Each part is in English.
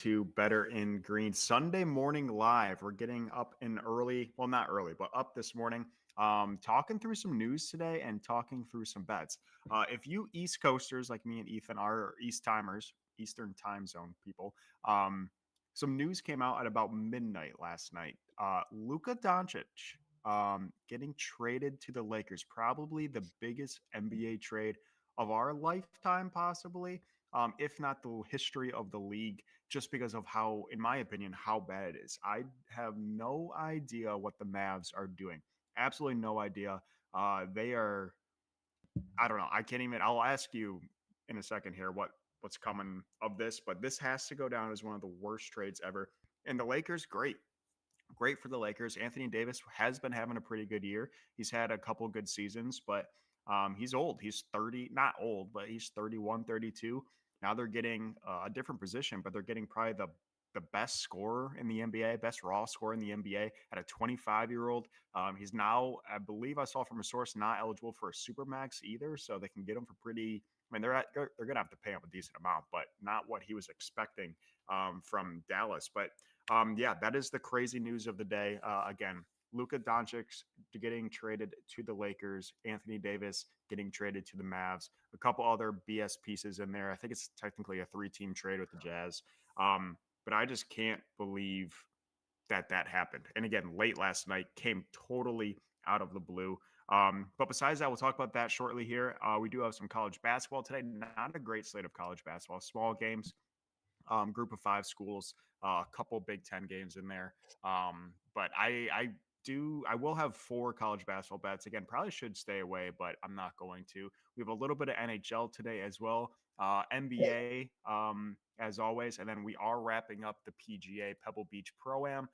to Better in Green Sunday morning live. We're getting up in early, well, not early, but up this morning, talking through some news today and talking through some bets. If you East Coasters like me and Ethan are East timers, Eastern time zone people, some news came out at about midnight last night. Luka Doncic getting traded to the Lakers, probably the biggest NBA trade of our lifetime, possibly, if not the history of the league, just because of how, in my opinion, how bad it is. I have no idea what the Mavs are doing. Absolutely no idea. They are. I don't know. I can't even. I'll ask you in a second here what's coming of this, but this has to go down as one of the worst trades ever. And the Lakers, great for the Lakers. Anthony Davis has been having a pretty good year. He's had a couple good seasons, but he's old. He's 30, not old, but he's 31, 32. Now they're getting a different position, but they're getting probably the best scorer in the NBA, best raw scorer in the NBA at a 25-year-old. He's now, I believe I saw from a source, not eligible for a supermax either, so they can get him for pretty. I mean, they're going to have to pay him a decent amount, but not what he was expecting from Dallas. But yeah, that is the crazy news of the day. Again, Luka Doncic getting traded to the Lakers, Anthony Davis getting traded to the Mavs, a couple other BS pieces in there. I think it's technically a 3-team trade with the Jazz. But I just can't believe that happened. And again, late last night came totally out of the blue. But besides that, we'll talk about that shortly here. We do have some college basketball today. Not a great slate of college basketball, small games, group of 5 schools, a couple Big Ten games in there. But I will have 4 college basketball bets. Again, probably should stay away, but I'm not going to. We have a little bit of NHL today as well. NBA, as always, and then we are wrapping up the PGA Pebble Beach Pro-Am.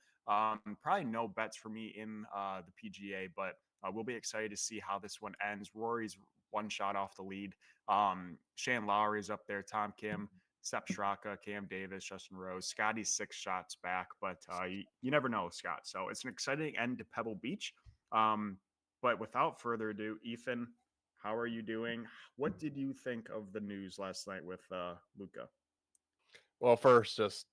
Probably no bets for me in the PGA, but we'll be excited to see how this one ends. Rory's one shot off the lead. Shane Lowry's up there. Tom Kim, Sepp Straka, Cam Davis, Justin Rose. Scotty's 6 shots back, but you never know, Scott. So it's an exciting end to Pebble Beach. But without further ado, Ethan, how are you doing? What did you think of the news last night with Luka? Well, first, just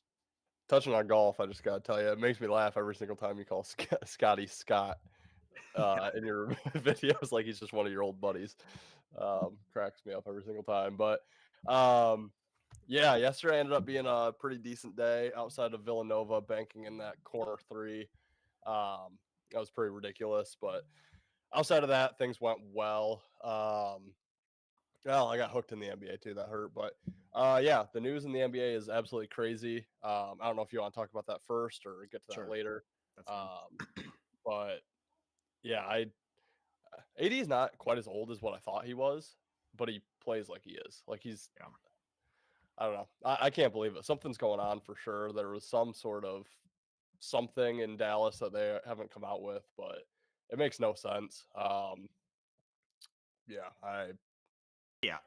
touching on golf, I just got to tell you, it makes me laugh every single time you call Scotty Scott in your videos like he's just one of your old buddies. Cracks me up every single time. But yeah, yesterday ended up being a pretty decent day outside of Villanova banking in that corner 3. That was pretty ridiculous. But outside of that, things went well. Well, I got hooked in the NBA too. That hurt, but yeah, the news in the NBA is absolutely crazy. I don't know if you want to talk about that first or get to that Sure, later. that's fine. But yeah, AD is not quite as old as what I thought he was, but he plays like he is. Like he's, Yeah. I don't know. I can't believe it. Something's going on for sure. There was some sort of something in Dallas that they haven't come out with, but it makes no sense. Yeah, Yeah,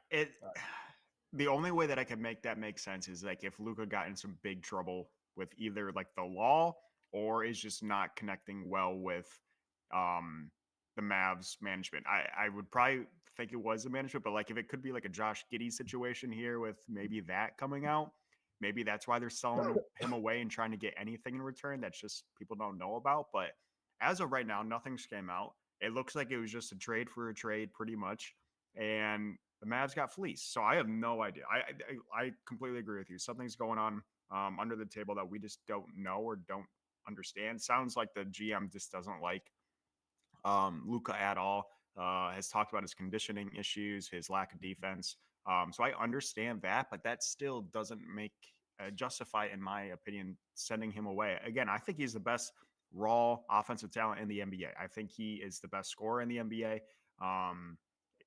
the only way that I can make that make sense is like if Luca got in some big trouble with either like the law or is just not connecting well with um the Mavs management. I would probably think it was the management, but like if it could be like a Josh Giddey situation here with maybe that coming out, maybe that's why they're selling him away and trying to get anything in return that's just people don't know about. But as of right now, nothing's came out. It looks like it was just a trade for a trade, pretty much. And the Mavs got fleeced. So I have no idea. I completely agree with you. Something's going on under the table that we just don't know or don't understand. Sounds like the GM just doesn't like Luka at all. Has talked about his conditioning issues, his lack of defense. So I understand that, but that still doesn't make justify, in my opinion, sending him away. Again, I think he's the best raw offensive talent in the NBA. I think he is the best scorer in the NBA.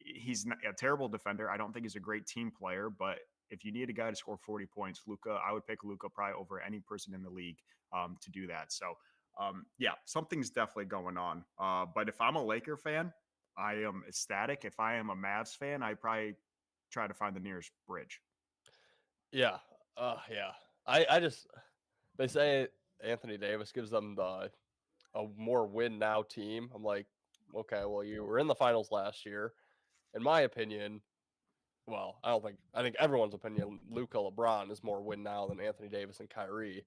He's not a terrible defender. I don't think he's a great team player, but if you need a guy to score 40 points, Luka, I would pick Luka probably over any person in the league to do that. So, yeah, something's definitely going on. But if I'm a Laker fan, I am ecstatic. If I am a Mavs fan, I probably try to find the nearest bridge. yeah, yeah. I just they say Anthony Davis gives them a more win now team. I'm like, okay, well, you were in the finals last year. In my opinion, well, I think everyone's opinion, Luka LeBron is more win now than Anthony Davis and Kyrie.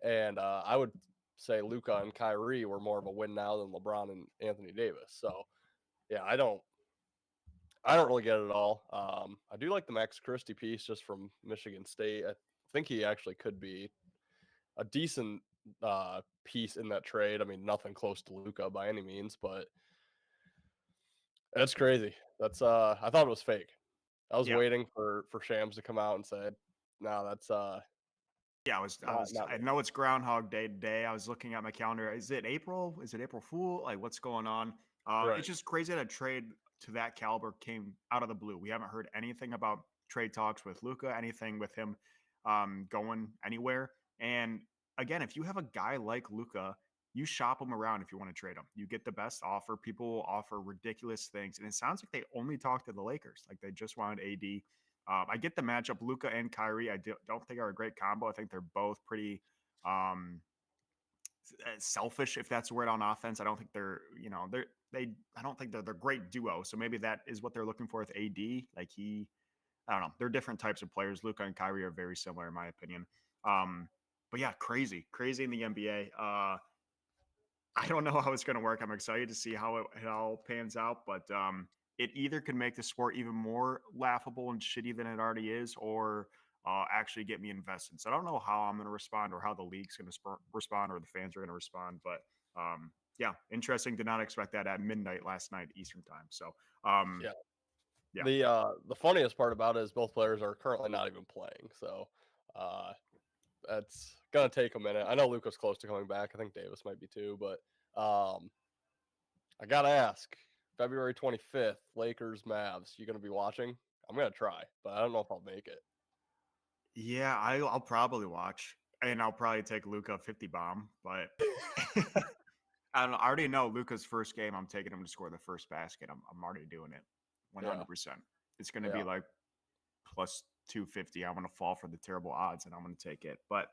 And I would say Luka and Kyrie were more of a win now than LeBron and Anthony Davis. So yeah, I don't really get it at all. I do like the Max Christie piece just from Michigan State. I think he actually could be a decent piece in that trade. I mean, nothing close to Luka by any means, but that's crazy. That's I thought it was fake. I was Yeah. waiting for Shams to come out and say, "No, that's Yeah, not I real." know it's Groundhog Day today. I was looking at my calendar. Is it April? Is it April Fool? Like, what's going on? It's Right. just crazy that a trade to that caliber came out of the blue. We haven't heard anything about trade talks with Luca, anything with him going anywhere. And again, if you have a guy like Luca, you shop him around if you want to trade him. You get the best offer. People will offer ridiculous things, and it sounds like they only talked to the Lakers. Like they just wanted AD. I get the matchup, Luca and Kyrie. Don't think are a great combo. I think they're both pretty um, selfish, if that's the word, on offense. I don't think they're, you know, they. I don't think they're great duo. So maybe that is what they're looking for with AD. Like I don't know. They're different types of players. Luca and Kyrie are very similar in my opinion. But yeah, crazy in the NBA. I don't know how it's going to work. I'm excited to see how it all pans out, but it either could make the sport even more laughable and shitty than it already is, or actually get me invested. So I don't know how I'm going to respond, or how the league's going to respond, or the fans are going to respond. But yeah, interesting. Did not expect that at midnight last night Eastern time. So Yeah. yeah, The funniest part about it is both players are currently not even playing. So uh that's gonna take a minute. I know Luca's close to coming back. I think Davis might be too, but I gotta ask. February 25th, Lakers Mavs. You gonna be watching? I'm gonna try, but I don't know if I'll make it. yeah, I'll probably watch, and I'll probably take Luca 50 bomb, but. I don't know. I already know Luca's first game. I'm taking him to score the first basket. I'm already doing it, Yeah, 100%. It's going to be yeah. like plus 250. I'm going to fall for the terrible odds, and I'm going to take it. But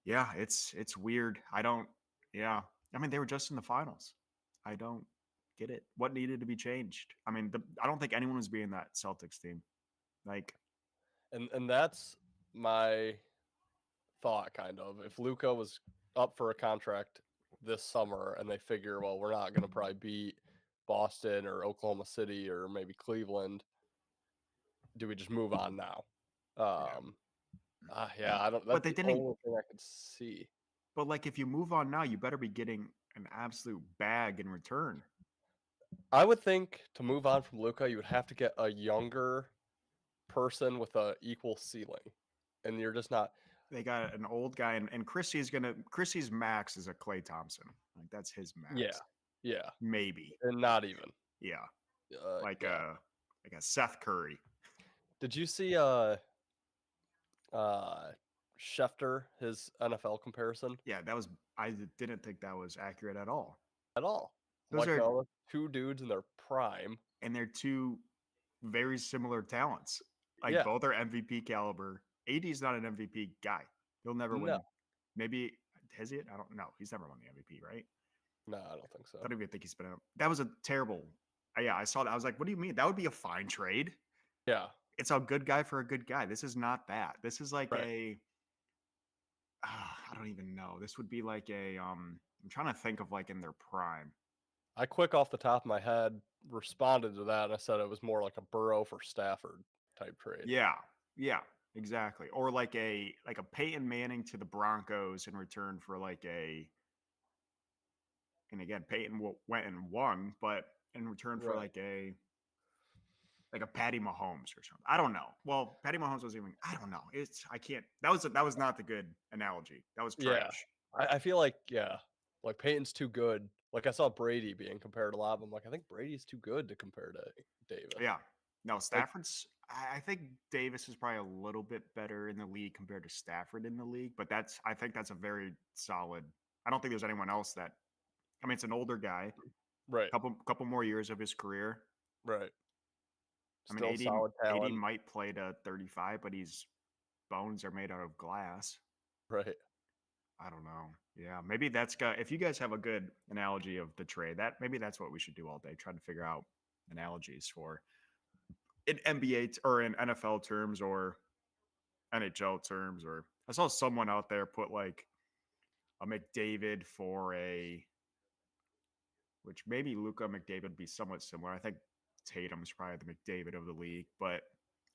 yeah, it's weird. I don't. Yeah, I mean they were just in the finals. I don't get it. What needed to be changed? I mean, I don't think anyone was being that Celtics team. Like, And that's my thought kind of. If Luca was up for a contract this summer and they figure, well, we're not gonna probably beat Boston or Oklahoma City or maybe Cleveland, do we just move on now? yeah. Um yeah, I don't But that's they the didn't. only thing I could see. But like, if you move on now, you better be getting an absolute bag in return. I would think to move on from Luca, you would have to get a younger person with a equal ceiling. And you're just not. They got an old guy, and Chrissy's max is a Clay Thompson. Like that's his Yeah. max, Yeah. maybe. And not even. Yeah, like Yeah. a Seth Curry. Did you see uh Schefter, his NFL comparison Yeah, that was. I didn't think that was accurate at all. at all? I'm Those like, are, no, two dudes in their prime. and they're two very similar talents. Like Yeah. both are MVP caliber. AD's not an MVP guy. He'll never No. win. Maybe has he? I don't know. He's never won the MVP, right? No, I don't think I so. don't even think he's been. That was a terrible. Yeah, I saw that. I was like, what do you mean? That would be a fine trade. Yeah. It's a good guy for a good guy. This is not that. This is like Right. I don't even know. This would be like I'm trying to think of like in their prime. I quick off the top of my head responded to that and I said it was more like a Burrow for Stafford type trade. Yeah. Yeah, exactly. Or like a Peyton Manning to the Broncos in return for like a and again, Peyton went and won, but in return for Right. like a Patty Mahomes or something. I don't know. Well, Patty Mahomes was even. I don't know. It's I can't. That was not the good analogy. That was Yeah. trash. I feel like, yeah, like Peyton's too good. Like I saw Brady being compared a lot. I'm like, I think Brady's too good to compare to Davis. Yeah. No, Like, Stafford's. I think Davis is probably a little bit better in the league compared to Stafford in the league, but I think that's a very solid. I don't think there's anyone else that. I mean, it's an older guy. right, Couple more years of his career. right. I mean, Still solid 80 talent. might play to 35, but he's bones are made out of glass. Right. I don't know. Yeah, maybe that's got. If you guys have a good analogy of the trade, that maybe that's what we should do all day. Try to figure out analogies for in NBA or in NFL terms or NHL terms, or I saw someone out there put like a McDavid for a, which maybe Luka McDavid would be somewhat similar. I think Tatum's probably the McDavid of the league, but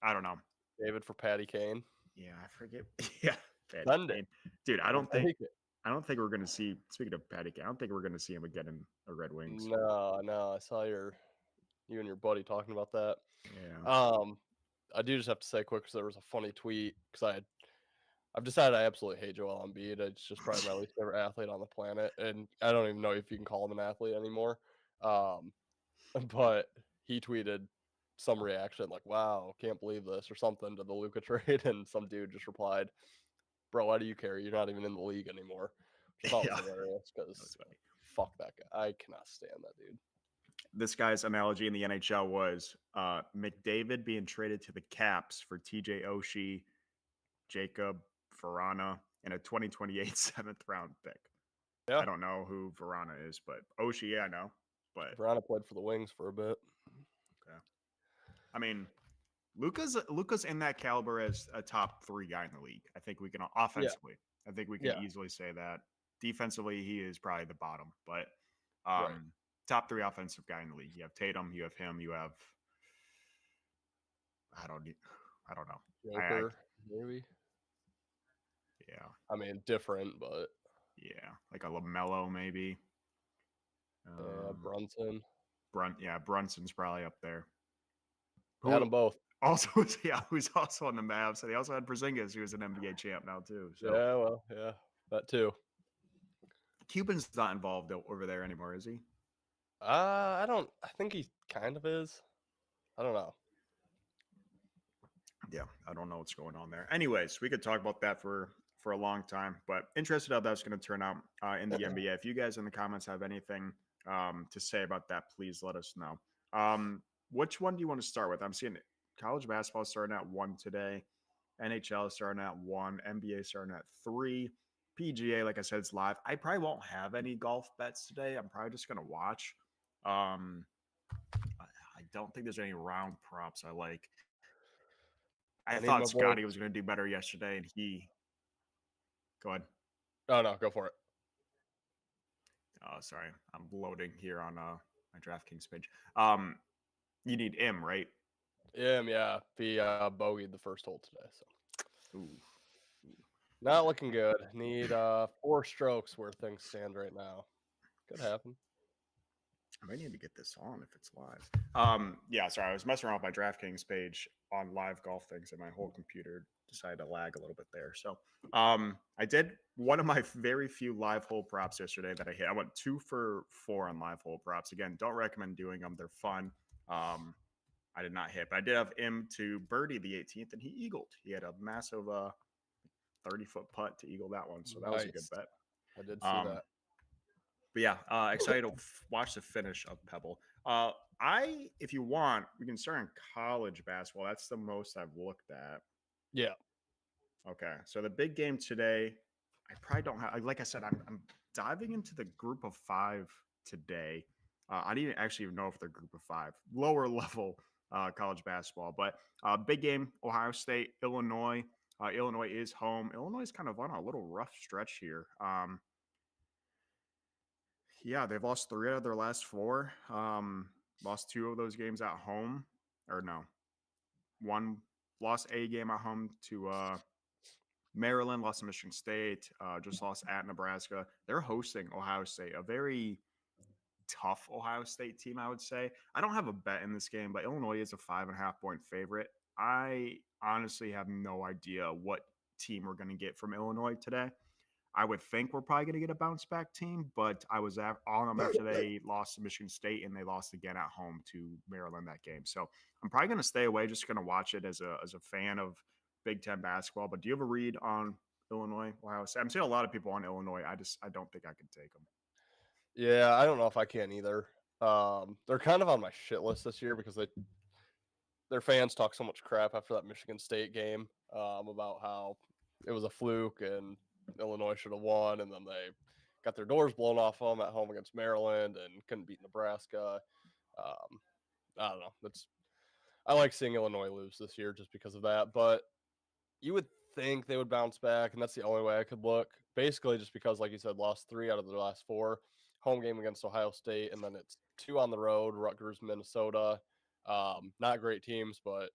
I don't know. David for Patty Kane. Yeah, I forget. Yeah, Patty Send it. Kane, dude. I'll take it. I don't think we're gonna see. Speaking of Patty Kane, I don't think we're gonna see him again in the Red Wings. No. I saw you and your buddy talking about that. Yeah, Um, I do just have to say quick because there was a funny tweet because I've decided I absolutely hate Joel Embiid. It's just probably my least favorite athlete on the planet, and I don't even know if you can call him an athlete anymore. Um, but he tweeted some reaction like, "Wow, can't believe this" or something to the Luka trade, and some dude just replied, "Bro, why do you care? You're not even in the league anymore," which I thought was yeah, hilarious that was because funny. fuck that guy. I cannot stand that dude. This guy's analogy in the NHL was McDavid being traded to the Caps for TJ Oshie, Jacob Verana, and a 2028 seventh round pick. Yeah, I don't know who Verana is, but Oshie, yeah, I know. But Verona played for the Wings for a bit. okay. I mean, Luca's in that caliber as a top 3 guy in the league. I think we can Yeah, offensively. I think we can yeah, easily say that. Defensively, he is probably the bottom, but right. top 3 offensive guy in the league. You have Tatum, you have him, you have I don't e- I don't know. I Joker, maybe. yeah I mean, different, but yeah like a Lamelo maybe. yeah, Um, Brunson. Brunson's probably up there. They had Who them both. also who's also on the Mavs. And they also had Porzingis, who is an NBA champ now too. So Yeah, well, yeah, that too. Cuban's not involved over there anymore, is he? I don't. I think he kind of is. I don't know. Yeah, I don't know what's going on there. Anyways, we could talk about that for a long time, but interested how that's going to turn out in the NBA. If you guys in the comments have anything to say about that, please let us know. Which one do you want to start with? I'm seeing college basketball starting at 1 today, NHL starting at 1, NBA starting at 3. PGA, like I said, it's live. I probably won't have any golf bets today. I'm probably just gonna watch. Um, I don't think there's any round props I like. I I need thought my Scotty boys. was going to do better yesterday, and he. Go ahead. Oh no, go for it. Oh, sorry, I'm loading here on my DraftKings page. Um, you need M, right? Yeah. He bogeyed the first hole today, so Ooh, not looking good. Need 4 strokes where things stand right now. Could happen. I might need to get this on if it's live. Yeah, sorry, I was messing around with my DraftKings page on live golf things, and my whole computer decided to lag a little bit there. So, I did one of my very few live hole props yesterday that I hit. I went 2 for 4 on live hole props. Again, don't recommend doing them; they're fun. I did not hit, but I did have him to birdie the 18th, and he eagled. He had a massive 30-foot putt to eagle that one, so that was a good Nice. bet. I did see Um, that. but yeah, excited to watch the finish of Pebble. If you want, we can start in college basketball. That's the most I've looked at. Yeah. Okay, so the big game today, I probably don't have. Like I said, I'm diving into the group of 5 today. I didn't actually even know if they're group of 5, lower level college basketball. But big game, Ohio State, Illinois. Illinois is home. Illinois is kind of on a little rough stretch here. Yeah, they've lost 3 out of their last 4. Lost 2 of those games at home, or no, one lost a game at home to Maryland, lost to Michigan State, just lost at Nebraska. They're hosting Ohio State, a very tough Ohio State team, I would say. I don't have a bet in this game, but Illinois is a 5.5 point favorite. I honestly have no idea what team we're going to get from Illinois today. I would think we're probably going to get a bounce back team, but I was on them after they lost to Michigan State and they lost again at home to Maryland that game. So I'm probably going to stay away, just going to watch it as a fan of Big Ten basketball. But do you have a read on Illinois, Ohio State? I'm seeing a lot of people on Illinois. I don't think I can take them. Yeah, I don't know if I can either. They're kind of on my shit list this year because their fans talk so much crap after that Michigan State game about how it was a fluke and Illinois should have won, and then they got their doors blown off them at home against Maryland and couldn't beat Nebraska. I don't know. I like seeing Illinois lose this year just because of that. But you would think they would bounce back, and that's the only way I could look. Basically, just because, like you said, lost 3 out of the last 4. Home game against Ohio State, and then it's 2 on the road, Rutgers, Minnesota. Not great teams, but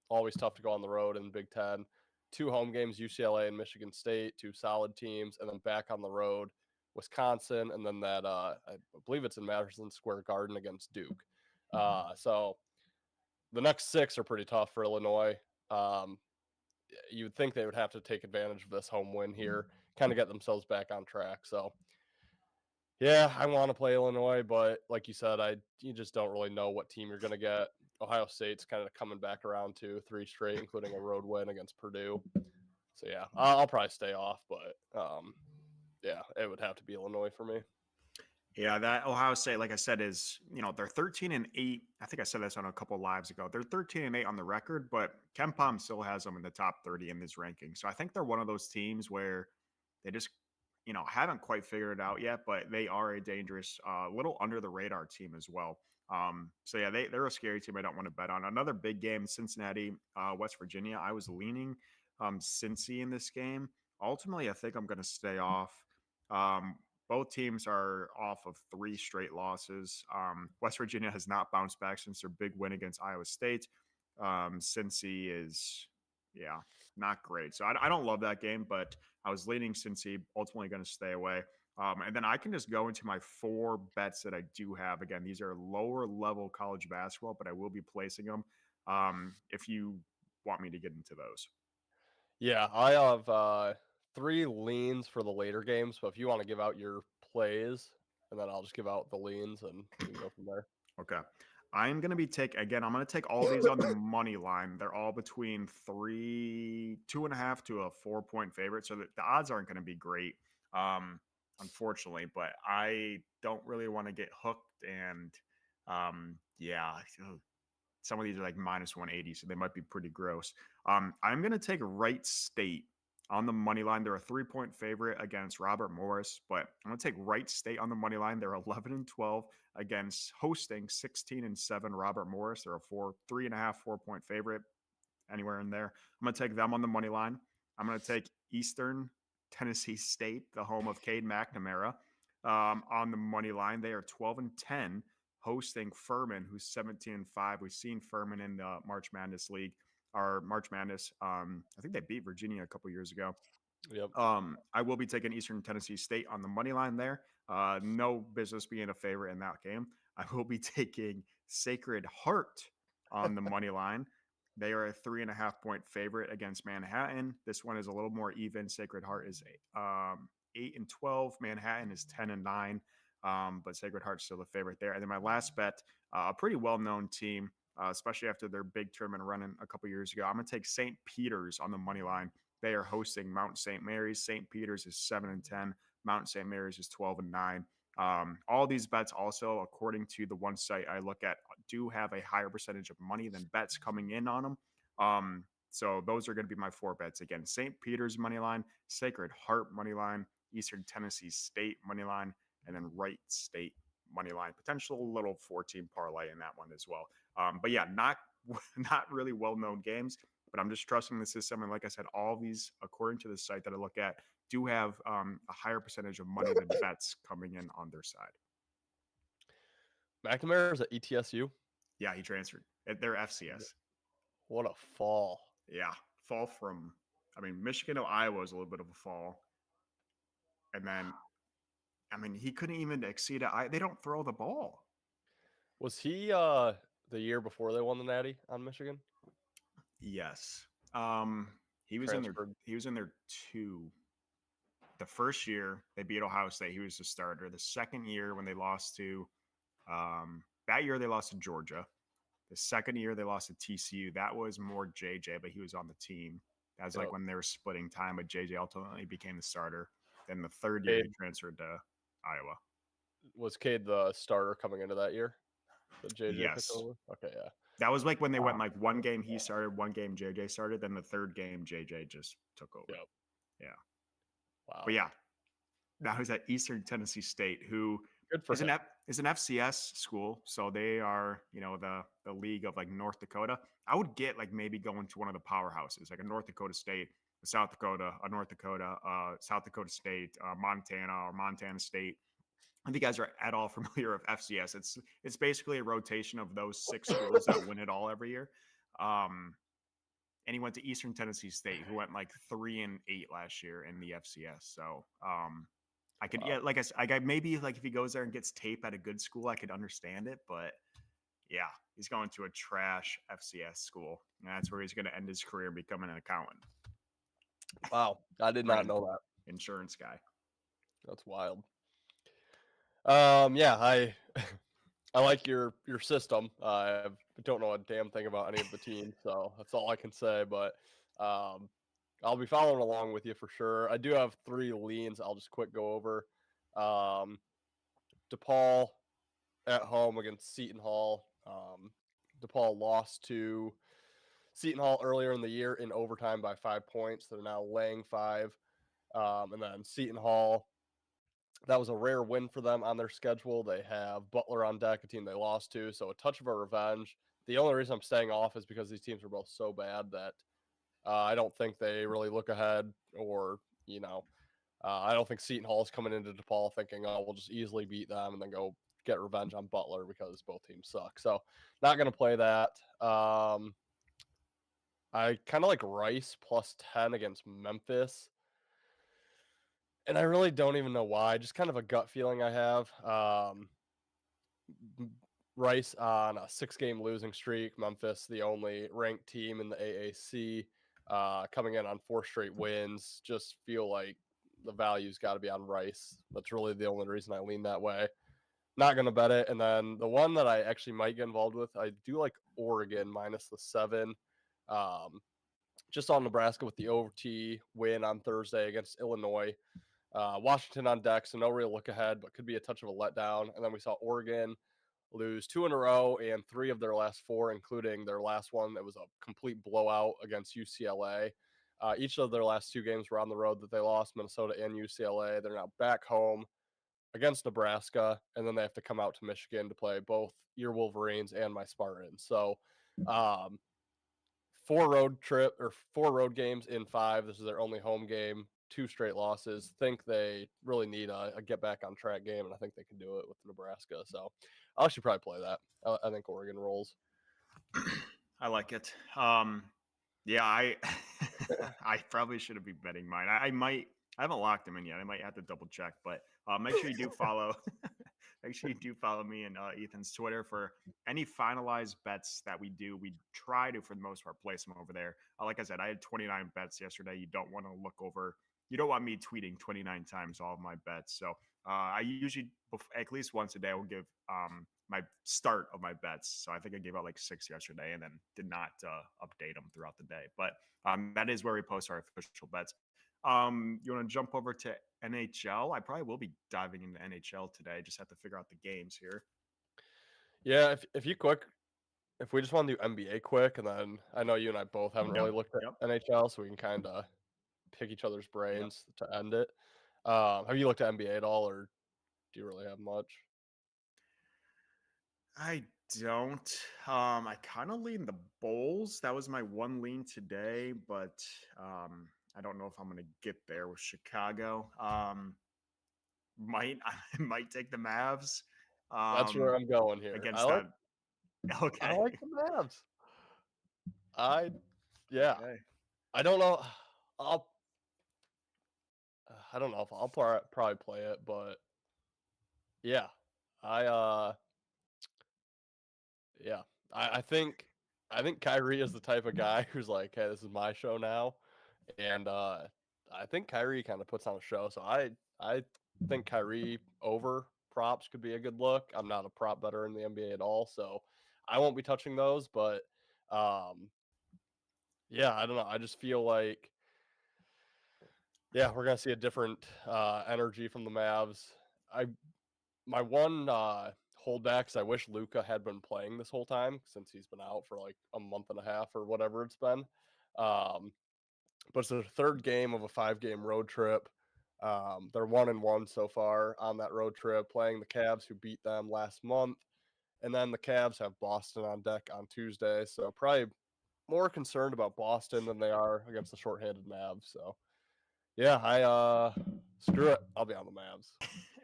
always tough to go on the road in the Big Ten. 2 home games, UCLA and Michigan State, 2 solid teams, and then back on the road, Wisconsin, and then that I believe it's in Madison Square Garden against Duke. So the next 6 are pretty tough for Illinois. Um, you would think they would have to take advantage of this home win here, kind of get themselves back on track. So, yeah, I want to play Illinois, but like you said, you just don't really know what team you're going to get. Ohio State's kind of coming back around to 3 straight, including a road win against Purdue. So yeah, I'll probably stay off, but yeah, it would have to be Illinois for me. Yeah, that Ohio State, like I said, is they're 13-8. I think I said this on a couple lives ago. They're 13-8 on the record, but Ken Palm still has them in the top 30 in this ranking. So I think they're one of those teams where they just haven't quite figured it out yet, but they are a dangerous, little under the radar team as well. So yeah, they're a scary team I don't want to bet on. Another big game, Cincinnati, West Virginia. I was leaning Cincy in this game. Ultimately, I think I'm going to stay off. Um, both teams are off of 3 straight losses. West Virginia has not bounced back since their big win against Iowa State. Cincy is, yeah, not great. So I don't love that game, but I was leaning Cincy, ultimately going to stay away. And then I can just go into my 4 bets that I do have. Again, these are lower level college basketball, but I will be placing them if you want me to get into those. Yeah, I have 3 leans for the later games, but if you want to give out your plays, and then I'll just give out the leans, and we can go from there. Okay. I'm going to be I'm going to take all these on the money line. They're all between 2.5 to a 4-point favorite. So the odds aren't going to be great, unfortunately, but I don't really want to get hooked. And yeah, some of these are like minus 180, so they might be pretty gross. I'm going to take Wright State on the money line. They're a 3-point favorite against Robert Morris, but I'm going to take Wright State on the money line. They're 11-12 against hosting 16-7 Robert Morris. They're a 3.5, 4-point favorite, anywhere in there. I'm going to take them on the money line. I'm going to take Eastern Tennessee State, the home of Cade McNamara, on the money line. They are 12-10 hosting Furman, who's 17-5. We've seen Furman in the March Madness League or March Madness. I think they beat Virginia a couple years ago. Yep. I will be taking Eastern Tennessee State on the money line there. No business being a favorite in that game. I will be taking Sacred Heart on the money line. They are a 3.5-point favorite against Manhattan. This one is a little more even. Sacred Heart is 8-12. Manhattan is 10-9. But Sacred Heart's still the favorite there. And then my last bet, a pretty well-known team, especially after their big tournament running a couple years ago. I'm going to take St. Peter's on the money line. They are hosting Mount St. Mary's. St. Peter's is 7-10. Mount St. Mary's is 12-9. All these bets also, according to the one site I look at, do have a higher percentage of money than bets coming in on them. So those are going to be my 4 bets. Again, St. Peter's money line, Sacred Heart money line, Eastern Tennessee State money line, and then Wright State money line. Potential little 14 parlay in that one as well. But yeah, not really well-known games, but I'm just trusting the system. And like I said, all these, according to the site that I look at, do have a higher percentage of money than bets coming in on their side. McNamara's at ETSU. Yeah, he transferred. They're FCS. What a fall. Yeah, fall from, Michigan to Iowa is a little bit of a fall. And then, he couldn't even exceed it. They don't throw the ball. Was he the year before they won the Natty on Michigan? Yes. He was Transferred. in there 2. The first year they beat Ohio State, he was the starter. The second year when they lost to that year they lost to Georgia. The second year they lost to TCU. That was more JJ, but he was on the team. That was like when they were splitting time, but JJ ultimately became the starter. Then the third year he transferred to Iowa. Was Cade the starter coming into that year? That JJ yes. took over? Okay, yeah. That was like when they went like one game he started, one game JJ started, then the third game JJ just took over. Yep. Yeah. Wow. But yeah, now he's at Eastern Tennessee State, who Good for him. is an FCS school, so they are, the league of like North Dakota. I would get like maybe going to one of the powerhouses, like a North Dakota State, a South Dakota, a North Dakota, South Dakota State, Montana, or Montana State. If you guys are at all familiar with FCS, it's basically a rotation of those six schools that win it all every year. Um, and he went to Eastern Tennessee State, who went like 3-8 last year in the FCS. So I could, yeah, Wow. like I maybe like if he goes there and gets tape at a good school, I could understand it. But yeah, he's going to a trash FCS school, and that's where he's going to end his career becoming an accountant Wow. I did or not an know that. insurance guy. That's wild. Yeah, I I like your system. I don't know a damn thing about any of the teams, so that's all I can say. But um, I'll be following along with you for sure. I do have three leans. I'll just quick go over. Um, DePaul at home against Seton Hall. DePaul lost to Seton Hall earlier in the year in overtime by 5 points. They're now laying 5. And then Seton Hall, that was a rare win for them on their schedule. They have Butler on deck, a team they lost to, so a touch of a revenge. The only reason I'm staying off is because these teams are both so bad that I don't think they really look ahead, or I don't think Seton Hall is coming into DePaul thinking, oh, we'll just easily beat them and then go get revenge on Butler because both teams suck. So not going to play that. I kind of like Rice plus 10 against Memphis. And I really don't even know why. Just kind of a gut feeling I have. Rice on a 6-game losing streak. Memphis, the only ranked team in the AAC, coming in on 4 straight wins. Just feel like the value's got to be on Rice. That's really the only reason I lean that way. Not going to bet it. And then the one that I actually might get involved with, I do like Oregon minus the 7. Um, just on Nebraska with the OT win on Thursday against Illinois. Washington on deck, so no real look ahead, but could be a touch of a letdown. And then we saw Oregon lose 2 in a row and 3 of their last 4, including their last one that was a complete blowout against UCLA. Each of their last 2 games were on the road that they lost, Minnesota and UCLA. They're now back home against Nebraska, and then they have to come out to Michigan to play both your Wolverines and my Spartans. So, um, 4 road games in 5. This is their only home game. 2 straight losses. Think they really need a get back on track game, and I think they can do it with Nebraska. So I'll actually probably play that. I think Oregon rolls. I like it. Yeah, I I probably shouldn't be betting mine. I might. I haven't locked them in yet. I might have to double check, but make sure you do follow. Make sure you do follow me and Ethan's Twitter for any finalized bets that we do. We try to, for the most part, place them over there. Like I said, I had 29 bets yesterday. You don't want to look over. You don't want me tweeting 29 times all of my bets. So I usually, at least once a day, I will give my start of my bets. So I think I gave out like 6 yesterday and then did not update them throughout the day. But that is where we post our official bets. You want to jump over to NHL? I probably will be diving into NHL today. Just have to figure out the games here. Yeah, if we just want to do NBA quick, and then I know you and I both haven't Yep. really looked at Yep. NHL, so we can kind of pick each other's Yep. brains to end it. Have you looked at NBA at all, or do you really have much? I don't. I kind of lean the Bulls. That was my one lean today, but I don't know if I'm going to get there with Chicago. Might I might take the Mavs That's where I'm going here. against that. I Okay. like the Mavs. I yeah. Okay. I don't know. I'll I don't know if I'll probably play it, but yeah. I yeah. I think Kyrie is the type of guy who's like, "Hey, this is my show now." And I think Kyrie kind of puts on a show. So I think Kyrie over props could be a good look. I'm not a prop better in the NBA at all, so I won't be touching those, but um yeah, I don't know. I just feel like yeah, we're gonna see a different energy from the Mavs. I my one holdback is I wish Luka had been playing this whole time since he's been out for like a month and a half or whatever it's been. Um, but it's the third game of a 5-game road trip. They're 1-1 so far on that road trip, playing the Cavs, who beat them last month, and then the Cavs have Boston on deck on Tuesday. So probably more concerned about Boston than they are against the shorthanded Mavs. So yeah, I screw it. I'll be on the Mavs.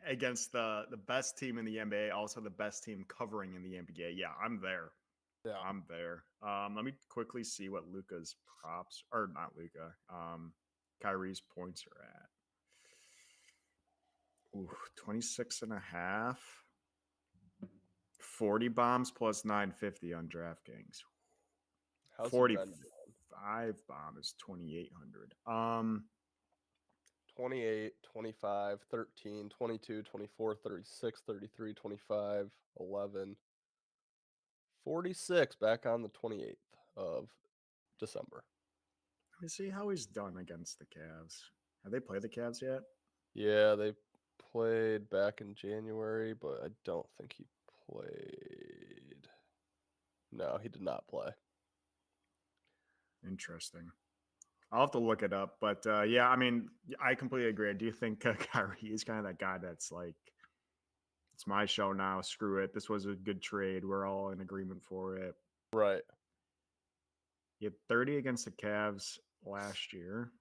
Against the best team in the NBA, also the best team covering in the NBA. Yeah, I'm there. Yeah. I'm there. Let me quickly see what Luka's props, or not Luka. Kyrie's points are at. Ooh, 26 and a half. 40 bombs plus 950 on DraftKings. How's he been? 45 bomb is 2,800. 28, 25, 13, 22, 24, 36, 33, 25, 11, 46 back on the 28th of December. Let me see how he's done against the Cavs. Have they played the Cavs yet? Yeah, they played back in January, but I don't think he played. No, he did not play. Interesting. I'll have to look it up, but yeah, I mean, I completely agree. I do think Kyrie is kind of that guy that's like, it's my show now. Screw it. This was a good trade. We're all in agreement for it. Right. He had 30 against the Cavs last year.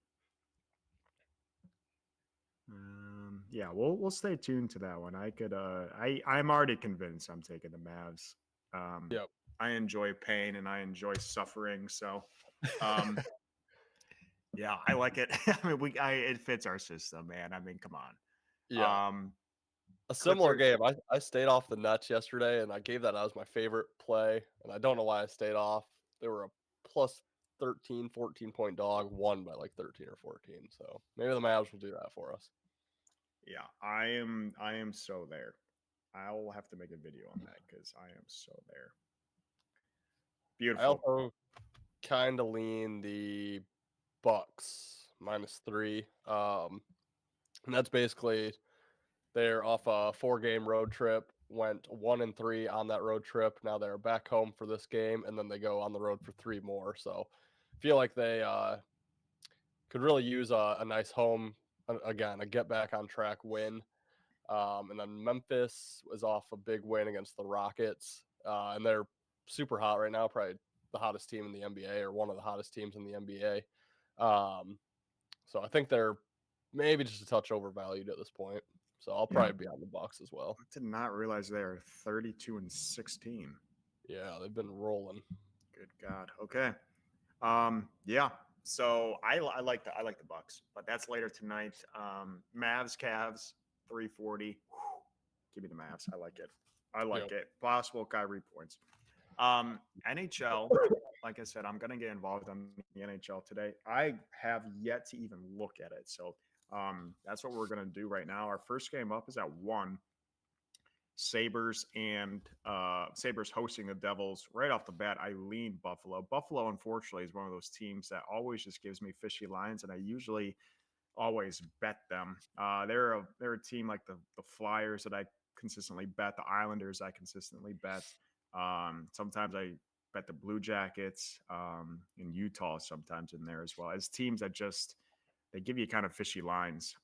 Yeah, we'll stay tuned to that one. I'm already convinced I'm taking the Mavs. Yep. I enjoy pain and I enjoy suffering, so um, yeah, I like it. I mean, it fits our system, man. I mean, come Yeah. on. A similar Clipper, game. I stayed off the nuts yesterday, and I gave that as my favorite play, and I don't know why I stayed off. They were a plus 13, 14-point dog, won by like 13 or 14. So maybe the Mavs will do that for us. yeah, I am so there. I'll have to make a video on that because I am so there. I Beautiful. also kind of lean the Bucks -3. And that's basically they're off a 4-game road trip, went 1-3 on that road trip. Now they're back home for this game, and then they go on the road for 3 more. So feel like they could really use a nice home, again, a get back on track win. And then Memphis was off a big win against the Rockets, and they're super hot right now, probably the hottest team in the NBA or one of the hottest teams in the NBA. So I think they're maybe just a touch overvalued at this point. So I'll Yeah, probably be on the Bucks as well. I did not realize they are 32 and 16. Yeah, they've been rolling. Good God. Okay. Yeah. So I like the Bucks, but that's later tonight. Mavs, Cavs, 340. Whew. Give me the Mavs. I like it. I like Yep. it. Possible Kyrie points. NHL. Like I said, I'm gonna get involved on the NHL today. I have yet to even look at it, so that's what we're gonna do right now. Our first game up is at 1. Sabres hosting the Devils. Right off the bat, I lean Buffalo. Buffalo, unfortunately, is one of those teams that always just gives me fishy lines, and I usually always bet them. They're a team like the Flyers that I consistently bet, the Islanders I consistently bet. Sometimes I bet the Blue Jackets, in Utah sometimes in there as well as teams that just they give you kind of fishy lines.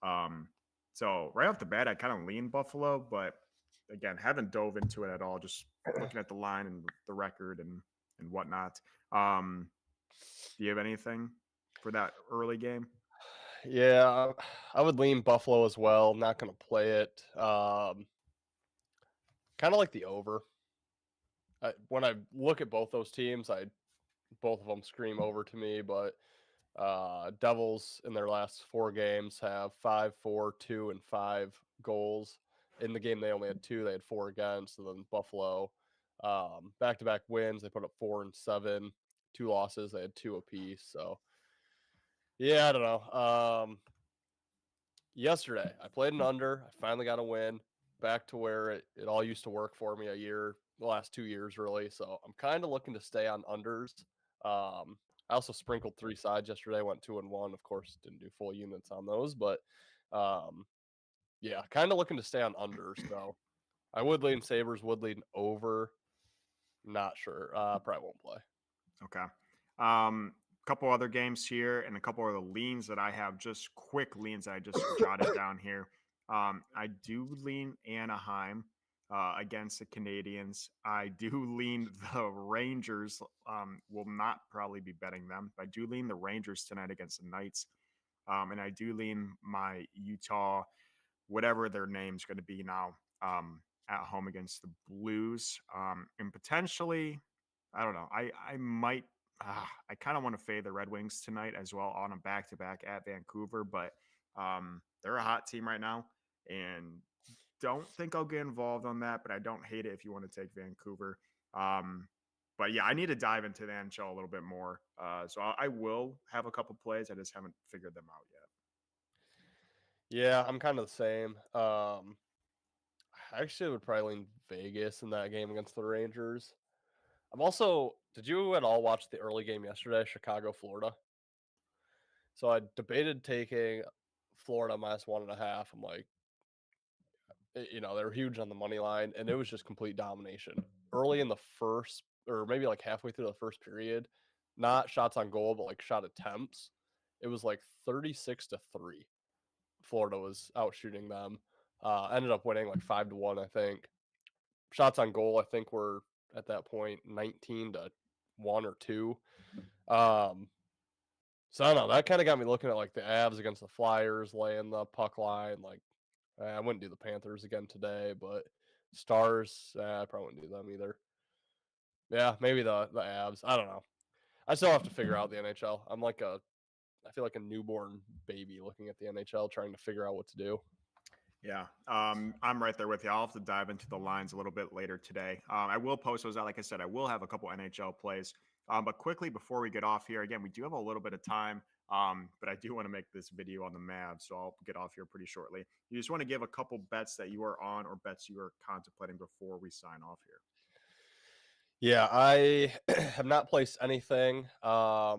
So right off the bat, I kind of lean Buffalo, but again, haven't dove into it at all. Just looking at the line and the record and whatnot. Do you have anything for that early game? Yeah, I would lean Buffalo as well. Not going to play it. Kind of like the over. When I look at both those teams, both of them scream over to me. But Devils in their last 4 games have 5, 4, 2, and 5 goals. In the game they only had 2. They had 4 against. And then Buffalo, back-to-back wins. They put up 4 and 7. 2 losses. They had 2 apiece. So yeah, I don't know. Yesterday I played an under. I finally got a win. Back to where it all used to work for me the last 2 years really. So I'm kind of looking to stay on unders. I also sprinkled 3 sides yesterday. Went 2-1. Of course, didn't do full units on those, but um, yeah, kind of looking to stay on unders. So I would lean Sabres. Would lean over. Not sure. Probably won't play. Okay. couple other games here and a couple of the leans that I have, just quick leans that I just jotted down here. I do lean Anaheim against the Canadians. I do lean the Rangers. Will not probably be betting them. I do lean the Rangers tonight against the Knights. And I do lean my Utah, whatever their name's going to be now, at home against the Blues. And potentially, I don't know. I might. I kind of want to fade the Red Wings tonight as well on a back to back at Vancouver, but they're a hot team right now, and don't think I'll get involved on that. But I don't hate it if you want to take Vancouver. Um, but yeah, I need to dive into the NHL a little bit more. So I will have a couple plays. I just haven't figured them out yet. Yeah, I'm kind of the same. I actually would probably lean Vegas in that game against the Rangers. I'm also. Did you at all watch the early game yesterday, Chicago, Florida? So I debated taking Florida -1.5. I'm like, they were huge on the money line, and it was just complete domination early in the first, or maybe like halfway through the first period. Not shots on goal, but like shot attempts. It was like 36-3. Florida was out shooting them. Ended up winning like 5-1, I think. Shots on goal, I think, were at that point 19-1 or 2. So I don't know. That kind of got me looking at like the Avs against the Flyers, laying the puck line. Like I wouldn't do the Panthers again today, but Stars, I probably wouldn't do them either. Yeah, maybe the Avs. I don't know. I still have to figure out the NHL. I feel like a newborn baby looking at the NHL, trying to figure out what to do. Yeah, I'm right there with you. I'll have to dive into the lines a little bit later today. I will post those out. Like I said, I will have a couple NHL plays. But quickly before we get off here, again, we do have a little bit of time. But I do want to make this video on the Mavs, so I'll get off here pretty shortly. You just want to give a couple bets that you are on or bets you are contemplating before we sign off here. Yeah, I have not placed anything, but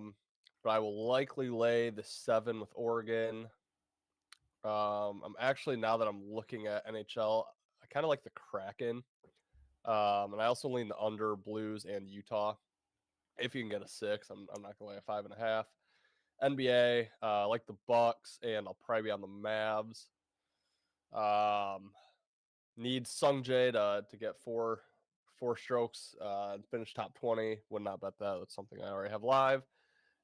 I will likely lay the 7 with Oregon. I'm actually, now that I'm looking at NHL, I kind of like the Kraken. And I also lean the under Blues and Utah. If you can get a 6, I'm not gonna lay a 5.5. NBA, like the Bucks, and I'll probably be on the Mavs. Need Sung Jae to get four strokes, and finish top 20. Would not bet that. That's something I already have live.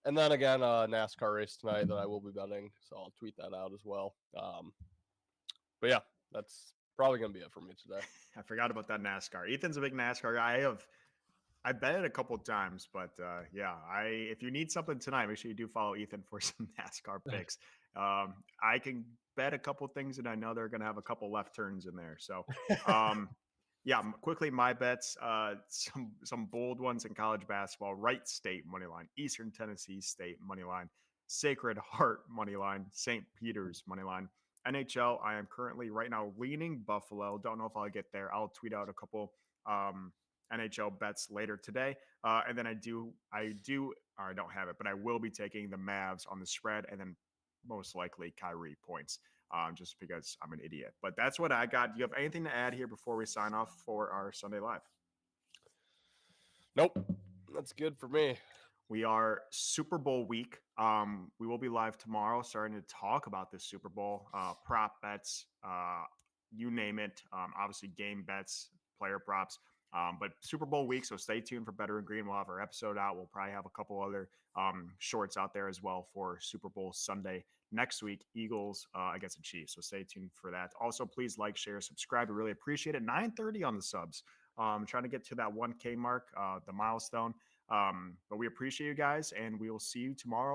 And then again, NASCAR race tonight that I will be betting, so I'll tweet that out as well. But yeah, that's probably gonna be it for me today. I forgot about that NASCAR. Ethan's a big NASCAR guy. I bet it a couple times, but yeah, if you need something tonight, make sure you do follow Ethan for some NASCAR picks. I can bet a couple things, and I know they're going to have a couple left turns in there. So, yeah, quickly my bets. Some bold ones in college basketball: Wright State money line, Eastern Tennessee State money line, Sacred Heart money line, St. Peter's money line. NHL, I am currently right now leaning Buffalo. Don't know if I'll get there. I'll tweet out a couple NHL bets later today. And then I don't have it, but I will be taking the Mavs on the spread and then most likely Kyrie points, just because I'm an idiot. But that's what I got. Do you have anything to add here before we sign off for our Sunday Live? Nope, that's good for me. We are Super Bowl week. We will be live tomorrow, starting to talk about this Super Bowl, prop bets, you name it. Obviously, game bets, player props. But Super Bowl week, so stay tuned for Better and Green. We'll have our episode out. We'll probably have a couple other shorts out there as well for Super Bowl Sunday next week. Eagles against the Chiefs. So stay tuned for that. Also, please like, share, subscribe. We really appreciate it. 9:30 on the subs. Trying to get to that 1K mark, the milestone. But we appreciate you guys, and we will see you tomorrow.